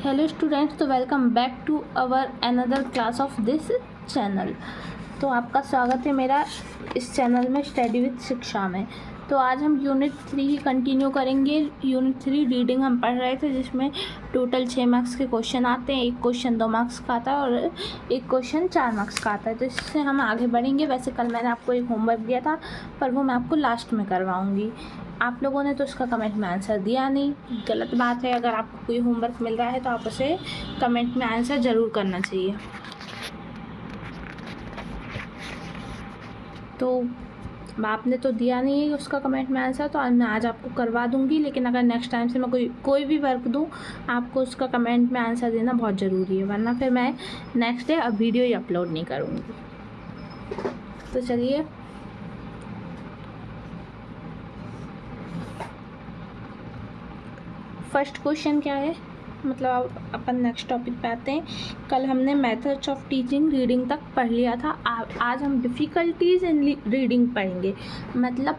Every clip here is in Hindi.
हेलो स्टूडेंट्स, तो welcome back to our another class of this channel. तो आपका स्वागत है मेरा इस चैनल में स्टडी विद शिक्षा में। तो आज हम यूनिट 3 ही कंटिन्यू करेंगे। यूनिट 3 रीडिंग हम पढ़ रहे थे, जिसमें टोटल 6 मार्क्स के क्वेश्चन आते हैं। एक क्वेश्चन 2 मार्क्स का आता है और एक क्वेश्चन 4 मार्क्स का आता है। तो इससे हम आगे बढ़ेंगे। वैसे कल मैंने आपको एक होमवर्क दिया था, पर वो मैं आपको लास्ट में करवाऊँगी। आप लोगों ने तो उसका कमेंट में आंसर दिया नहीं, गलत बात है। अगर आपको कोई होमवर्क मिल रहा है तो आप उसे कमेंट में आंसर ज़रूर करना चाहिए। तो आपने तो दिया नहीं है उसका कमेंट में आंसर, तो मैं आज आपको करवा दूंगी। लेकिन अगर नेक्स्ट टाइम से मैं कोई भी वर्क दूं, आपको उसका कमेंट में आंसर देना बहुत ज़रूरी है, वरना फिर मैं नेक्स्ट डे अब वीडियो ही अपलोड नहीं करूँगी। तो चलिए फर्स्ट क्वेश्चन क्या है, मतलब अपन नेक्स्ट टॉपिक पे आते हैं। कल हमने मेथड्स ऑफ टीचिंग रीडिंग तक पढ़ लिया था। आज हम डिफ़िकल्टीज़ इन रीडिंग पढ़ेंगे। मतलब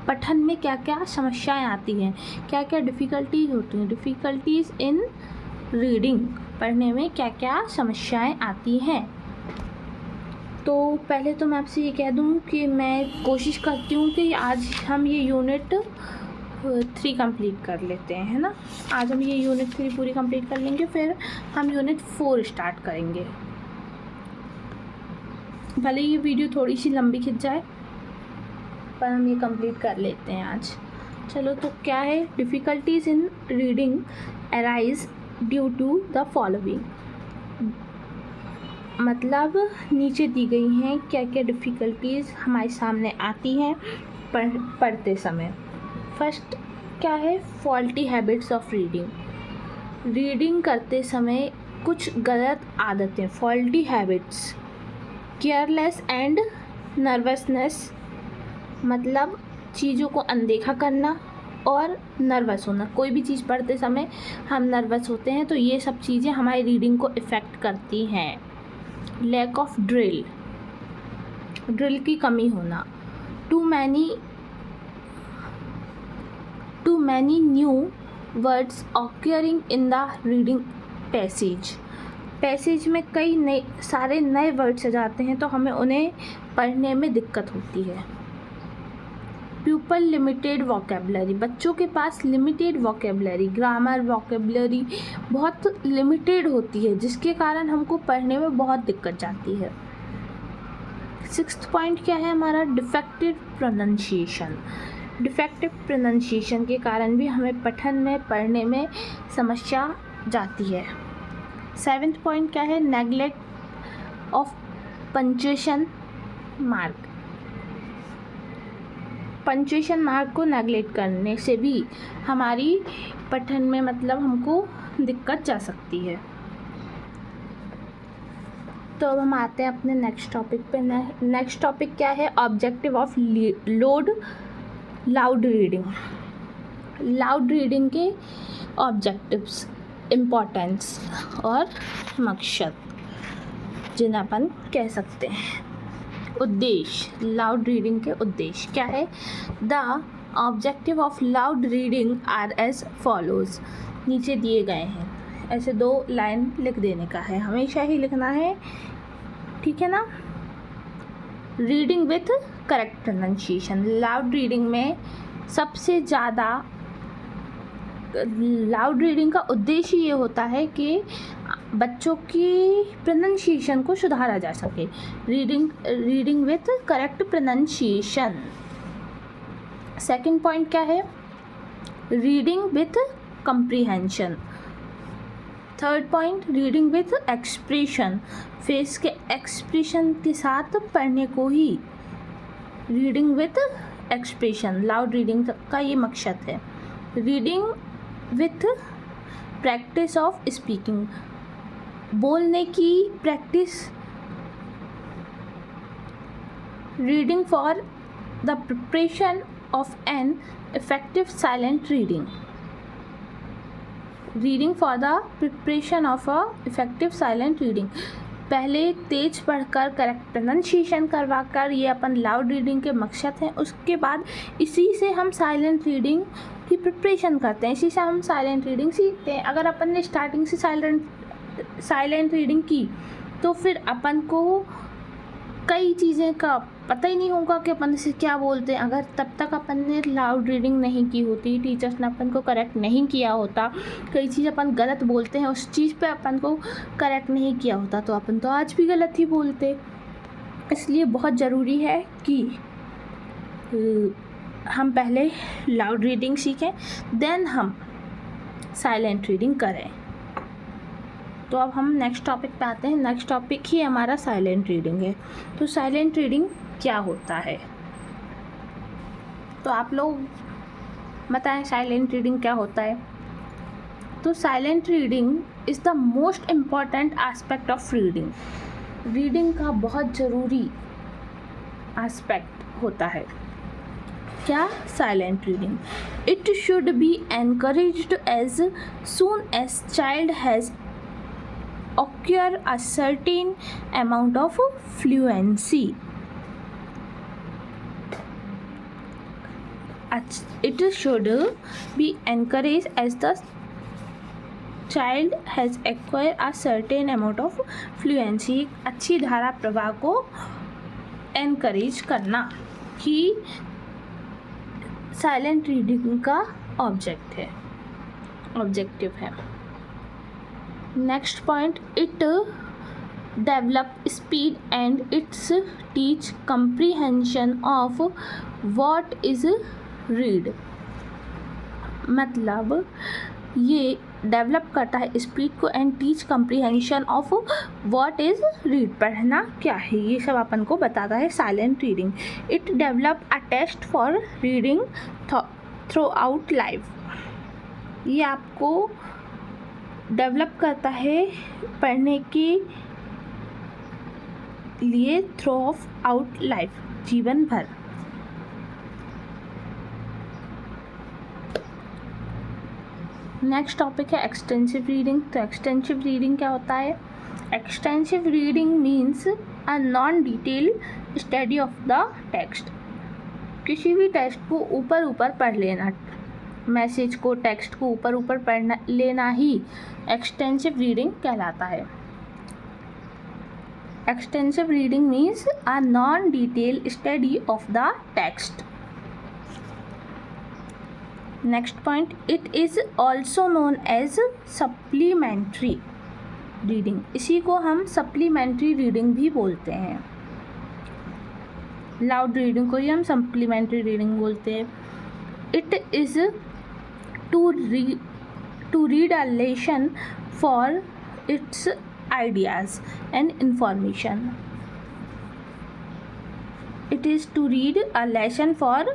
पठन में क्या क्या समस्याएं आती हैं, क्या क्या डिफ़िकल्टीज़ होती हैं। डिफ़िकल्टीज़ इन रीडिंग, पढ़ने में क्या क्या समस्याएं आती हैं। तो पहले तो मैं आपसे ये कह दूँ कि मैं कोशिश करती हूँ कि आज हम ये यूनिट 3 कंप्लीट कर लेते हैं, है ना। आज हम ये यूनिट 3 पूरी कंप्लीट कर लेंगे, फिर हम यूनिट 4 स्टार्ट करेंगे। भले ये वीडियो थोड़ी सी लंबी खिंच जाए, पर हम ये कंप्लीट कर लेते हैं आज। चलो, तो क्या है, difficulties in reading arise due to the following. मतलब नीचे दी गई हैं क्या क्या डिफ़िकल्टीज़ हमारे सामने आती हैं पढ़ते समय। फर्स्ट क्या है, faulty habits of reading. Reading करते समय कुछ गलत आदतें, faulty habits. Careless and nervousness, मतलब चीज़ों को अनदेखा करना और नर्वस होना। कोई भी चीज़ पढ़ते समय हम नर्वस होते हैं, तो ये सब चीज़ें हमारी रीडिंग को इफ़ेक्ट करती हैं। लैक ऑफ ड्रिल की कमी होना। Too many new words occurring in the reading passage में कई सारे नए वर्ड्स आ जाते हैं, तो हमें उन्हें पढ़ने में दिक्कत होती है। प्यूपल लिमिटेड वोकेबलरी, बच्चों के पास लिमिटेड वोकेबलरी, ग्रामर वोकेबलरी बहुत लिमिटेड होती है, जिसके कारण हमको पढ़ने में बहुत दिक्कत जाती है। 6th पॉइंट क्या है हमारा, डिफेक्टिव प्रोनाउंसिएशन के कारण भी हमें पठन में पढ़ने में समस्या जाती है। 7th पॉइंट क्या है, neglect of punctuation mark. Punctuation mark को नेग्लेक्ट करने से भी हमारी पठन में मतलब हमको दिक्कत जा सकती है। तो अब हम आते हैं अपने नेक्स्ट टॉपिक पे। नेक्स्ट टॉपिक क्या है, ऑब्जेक्टिव ऑफ लाउड रीडिंग के ऑब्जेक्टिव्स, इम्पोर्टेंस और मकसद, जिन्हें अपन कह सकते हैं उद्देश्य। लाउड रीडिंग के उद्देश्य क्या है, the objective of loud reading are as follows. नीचे दिए गए हैं, ऐसे 2 लाइन लिख देने का है, हमेशा ही लिखना है, ठीक है ना। Reading with correct pronunciation. Loud reading में सबसे ज़्यादा लाउड रीडिंग का उद्देश्य ये होता है कि बच्चों की प्रोनाउंसिएशन को सुधारा जा सके। Reading with correct pronunciation. 2nd point क्या है, reading with comprehension. 3rd point, reading with expression. Face के एक्सप्रेशन के साथ पढ़ने को ही reading with expression, loud reading का ये मकसद है। Reading with practice of speaking, बोलने की practice. Reading for the preparation of an effective silent reading. Reading for the preparation of a effective silent reading, पहले तेज पढ़कर करेक्ट प्रोनाउंसिएशन करवाकर, ये अपन लाउड रीडिंग के मकसद हैं। उसके बाद इसी से हम साइलेंट रीडिंग की प्रिपरेशन करते हैं। इसी से हम साइलेंट रीडिंग सीखते हैं। अगर अपन ने स्टार्टिंग से साइलेंट रीडिंग की तो फिर अपन को कई चीज़ें का पता ही नहीं होगा कि अपन इसे क्या बोलते हैं। अगर तब तक अपन ने लाउड रीडिंग नहीं की होती, टीचर्स ने अपन को करेक्ट नहीं किया होता, कई चीज़ अपन गलत बोलते हैं, उस चीज़ पे अपन को करेक्ट नहीं किया होता तो अपन तो आज भी गलत ही बोलते। इसलिए बहुत ज़रूरी है कि हम पहले लाउड रीडिंग सीखें, देन हम साइलेंट रीडिंग करें। तो अब हम नेक्स्ट टॉपिक पे आते हैं। नेक्स्ट टॉपिक ही हमारा साइलेंट रीडिंग है। तो साइलेंट रीडिंग क्या होता है? तो आप लोग बताएं साइलेंट रीडिंग क्या होता है। तो silent reading is the most important aspect of reading. Reading का बहुत ज़रूरी एस्पेक्ट होता है क्या? Silent reading. It should be encouraged as soon as child has acquire a certain amount of fluency. It should be encouraged as the child has acquired a certain amount of fluency. अच्छी धारा प्रवाह को encourage करना ही साइलेंट रीडिंग का ऑब्जेक्टिव है। Next point, it develop speed and its teach comprehension of what is read। मतलब ये डेवलप करता है स्पीड को and teach comprehension of what is read. पढ़ना क्या है ये सब अपन को बताता है silent reading. It develop a taste for reading throughout life. ये आपको डेवलप करता है पढ़ने के लिए थ्रू आउट लाइफ, जीवन भर। नेक्स्ट टॉपिक है एक्सटेंसिव रीडिंग। तो एक्सटेंसिव रीडिंग क्या होता है? Extensive reading means a non detail study of the text. किसी भी टेक्स्ट को ऊपर पढ़ लेना, मैसेज को, टेक्स्ट को ऊपर पढ़ना लेना ही एक्सटेंसिव रीडिंग कहलाता है। Extensive reading means a non detail study of the text. Next point, it is also known as supplementary reading. इसी को हम सप्लीमेंट्री रीडिंग भी बोलते हैं। लाउड रीडिंग को ही हम सप्लीमेंट्री रीडिंग बोलते हैं। It is to read a lesson for its ideas and information. It is to read a lesson for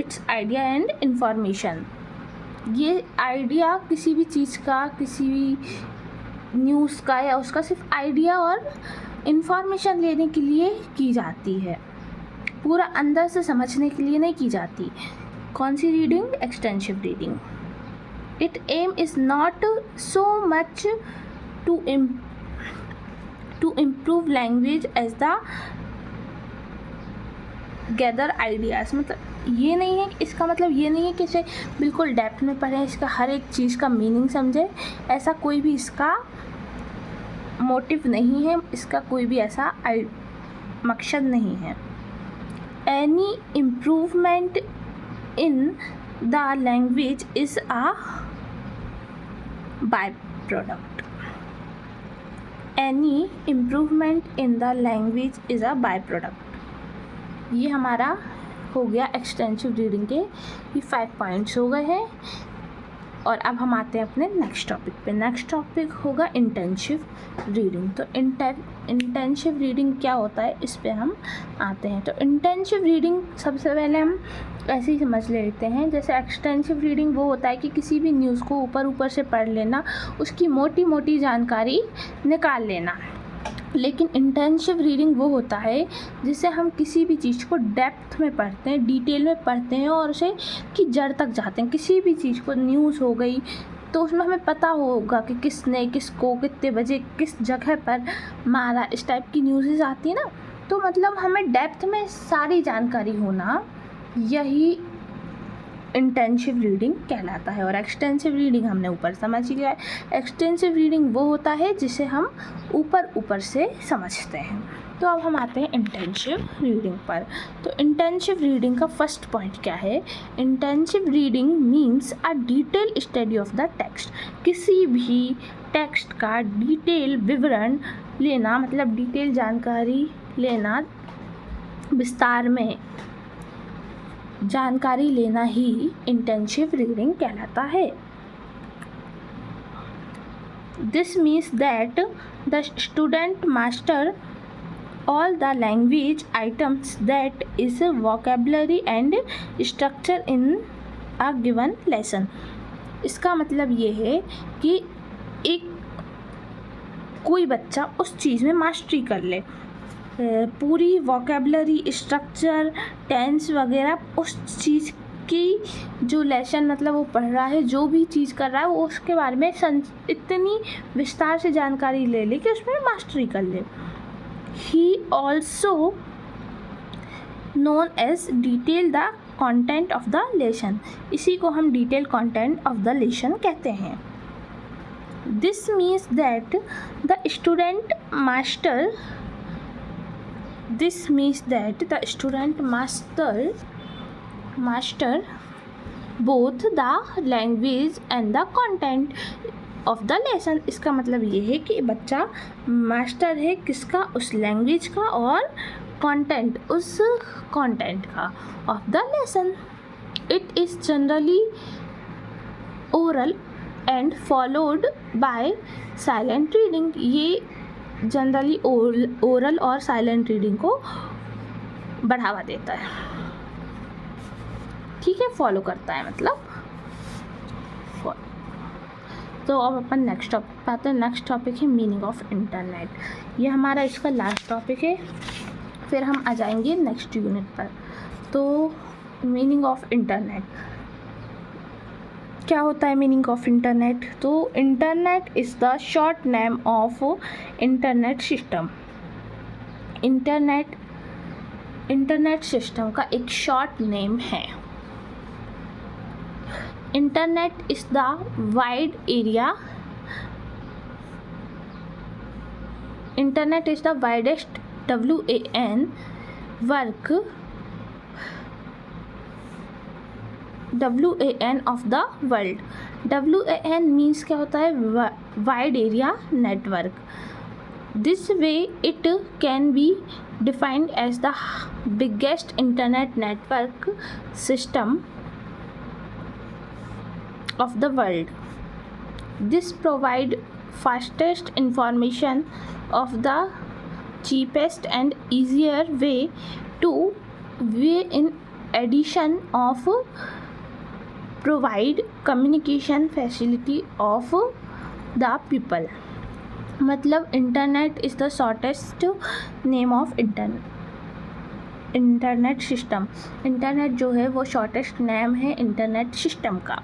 its idea and information. ये आइडिया किसी भी चीज़ का, किसी भी न्यूज़ का या उसका सिर्फ आइडिया और इंफॉर्मेशन लेने के लिए की जाती है, पूरा अंदर से समझने के लिए नहीं की जाती। कौन सी reading? Extensive reading. It aim is not so much to improve language as the gather ideas. मतलब ये नहीं है, इसका मतलब ये नहीं है कि इसे बिल्कुल डेप्थ में पढ़ें, इसका हर एक चीज़ का मीनिंग समझें, ऐसा कोई भी इसका मोटिव नहीं है, इसका कोई भी ऐसा मकसद नहीं है। Any improvement in the language is a by product. Any improvement in the language is a by product. ये हमारा हो गया एक्सटेंसिव रीडिंग के ये 5 पॉइंट्स हो गए हैं। और अब हम आते हैं अपने नेक्स्ट टॉपिक पे। नेक्स्ट टॉपिक होगा इंटेंसिव रीडिंग। तो इंटेंसिव रीडिंग क्या होता है, इस पे हम आते हैं। तो इंटेंसिव रीडिंग सबसे पहले हम ऐसे ही समझ लेते हैं, जैसे एक्सटेंसिव रीडिंग वो होता है कि किसी भी न्यूज़ को ऊपर से पढ़ लेना, उसकी मोटी मोटी जानकारी निकाल लेना। लेकिन इंटेंसिव रीडिंग वो होता है जिससे हम किसी भी चीज़ को डेप्थ में पढ़ते हैं, डिटेल में पढ़ते हैं और उसे की जड़ तक जाते हैं। किसी भी चीज़ को, न्यूज़ हो गई तो उसमें हमें पता होगा कि किसने किसको कितने बजे किस जगह पर मारा, इस टाइप की न्यूज़ आती है ना। तो मतलब हमें डेप्थ में सारी जानकारी होना, यही इंटेंसिव रीडिंग कहलाता है। और एक्सटेंसिव रीडिंग हमने ऊपर समझ लिया है। एक्सटेंसिव रीडिंग वो होता है जिसे हम ऊपर से समझते हैं। तो अब हम आते हैं इंटेंसिव रीडिंग पर। तो इंटेंसिव रीडिंग का फर्स्ट पॉइंट क्या है? Intensive reading means a detail study of the text. किसी भी टेक्स्ट का डिटेल विवरण लेना, मतलब डिटेल जानकारी लेना, विस्तार में जानकारी लेना ही इंटेंसिव रीडिंग कहलाता है। This means that the student master all the language items that is vocabulary and structure in a given lesson। इसका मतलब ये है कि एक कोई बच्चा उस चीज़ में मास्टरी कर ले, पूरी वोकेबलरी, स्ट्रक्चर, टेंस वगैरह उस चीज़ की जो लेसन मतलब वो पढ़ रहा है, जो भी चीज़ कर रहा है वो उसके बारे में इतनी विस्तार से जानकारी ले ले कि उसमें मास्टरी कर ले। He also known as detail the content of the lesson। इसी को हम detail content of the lesson कहते हैं। This means that the student master both the language and the content of the lesson. इसका मतलब ये है कि बच्चा मास्टर है किसका? उस लैंग्वेज का और कंटेंट, उस कंटेंट का of the lesson. It is generally oral and followed by silent reading. ये जनरली ओरल और साइलेंट रीडिंग को बढ़ावा देता है, ठीक है, फॉलो करता है मतलब। तो अब अपन नेक्स्ट टॉपिक पे आते हैं। नेक्स्ट टॉपिक है मीनिंग ऑफ इंटरनेट। ये हमारा इसका लास्ट टॉपिक है, फिर हम आ जाएंगे नेक्स्ट यूनिट पर। तो मीनिंग ऑफ इंटरनेट क्या होता है? मीनिंग ऑफ इंटरनेट, तो internet is the short name of internet system. Internet system का एक शॉर्ट नेम है। Internet is the wide area. Internet is the widest WAN of the world। WAN means क्या होता है? Wide area network। This way it can be defined as the biggest internet network system of the world। This provide fastest information of the cheapest and easier way to way in addition of provide communication facility of the people। मतलब internet is the shortest name of internet system. Internet जो है वो शॉर्टेस्ट नेम है इंटरनेट सिस्टम का।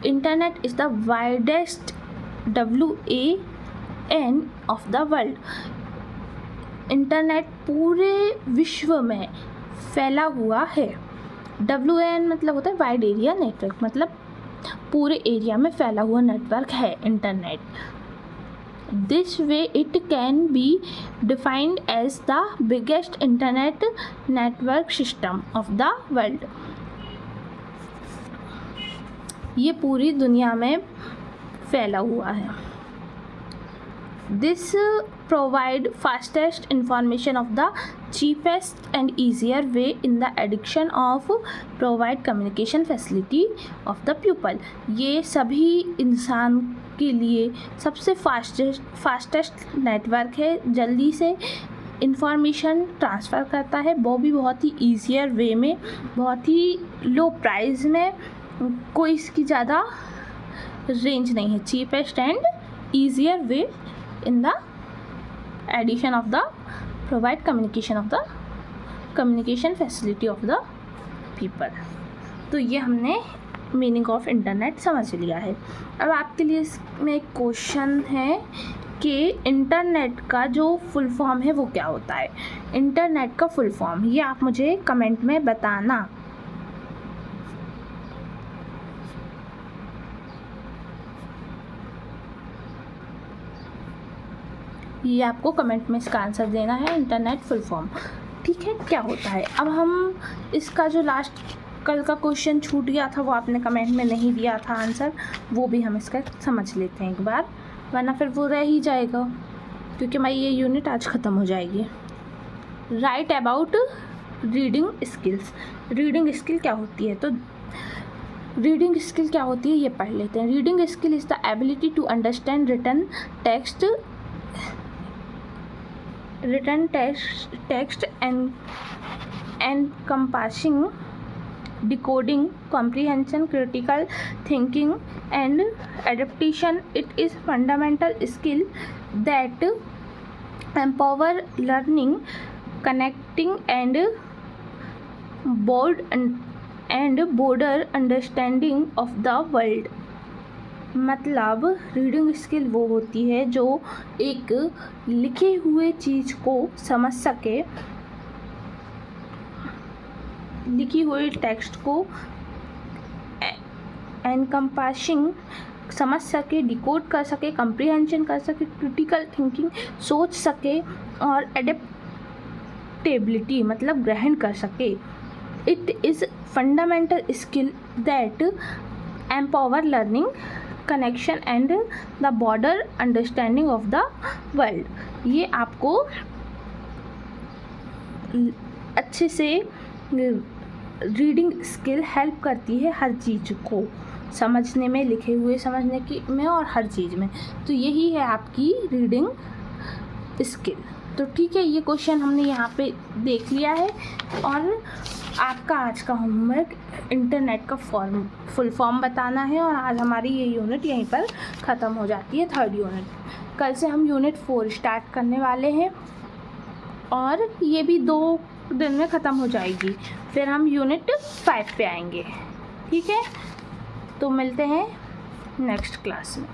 Internet is the widest WAN of the world. Internet पूरे विश्व में फैला हुआ है। WAN मतलब होता है वाइड एरिया नेटवर्क, मतलब पूरे एरिया में फैला हुआ नेटवर्क है internet. This way it can be defined as the biggest internet network system of the world. ये पूरी दुनिया में फैला हुआ है। This provide fastest information of the cheapest and easier way in the addition of provide communication facility of the people. ये सभी इंसान के लिए सबसे फास्टेस्ट नेटवर्क है, जल्दी से इंफॉर्मेशन ट्रांसफ़र करता है, वो भी बहुत ही ईजियर वे में, बहुत ही लो प्राइस में, कोई इसकी ज़्यादा रेंज नहीं है। Cheapest and easier way in the addition of the provide communication facility of the people. तो ये हमने मीनिंग ऑफ इंटरनेट समझ लिया है। अब आपके लिए इसमें एक क्वेश्चन है कि इंटरनेट का जो फुल फॉर्म है वो क्या होता है। इंटरनेट का फुल फॉर्म ये आप मुझे कमेंट में बताना। ये आपको कमेंट में इसका आंसर देना है, इंटरनेट फुल फॉर्म। ठीक है, क्या होता है। अब हम इसका जो लास्ट कल का क्वेश्चन छूट गया था, वो आपने कमेंट में नहीं दिया था आंसर, वो भी हम इसका समझ लेते हैं एक बार, वरना फिर वो रह ही जाएगा, क्योंकि हमारी ये यूनिट आज ख़त्म हो जाएगी। Right about reading skills. Reading skill क्या होती है, तो रीडिंग स्किल क्या होती है ये पढ़ लेते हैं। Reading skill is the ability to understand written text encompassing decoding, comprehension, critical thinking and adaptation. It is fundamental skill that empower learning, connecting and broader understanding of the world. मतलब रीडिंग स्किल वो होती है जो एक लिखे हुए चीज़ को समझ सके, लिखी हुई टेक्स्ट को एनकम्पासिंग समझ सके, डिकोड कर सके, कंप्रीहेंशन कर सके, क्रिटिकल थिंकिंग सोच सके और एडेप्टेबिलिटी मतलब ग्रहण कर सके। It is fundamental skill that empower learning, connection and the broader understanding of the world. ये आपको अच्छे से रीडिंग स्किल हेल्प करती है हर चीज़ को समझने में, लिखे हुए समझने की में और हर चीज़ में। तो यही है आपकी रीडिंग स्किल। तो ठीक है, ये क्वेश्चन हमने यहाँ पे देख लिया है और आपका आज का होमवर्क इंटरनेट का फुल फॉर्म बताना है। और आज हमारी ये यूनिट यहीं पर ख़त्म हो जाती है, 3rd यूनिट। कल से हम यूनिट 4 स्टार्ट करने वाले हैं और ये भी 2 दिन में ख़त्म हो जाएगी। फिर हम यूनिट 5 पे आएंगे। ठीक है, तो मिलते हैं नेक्स्ट क्लास में।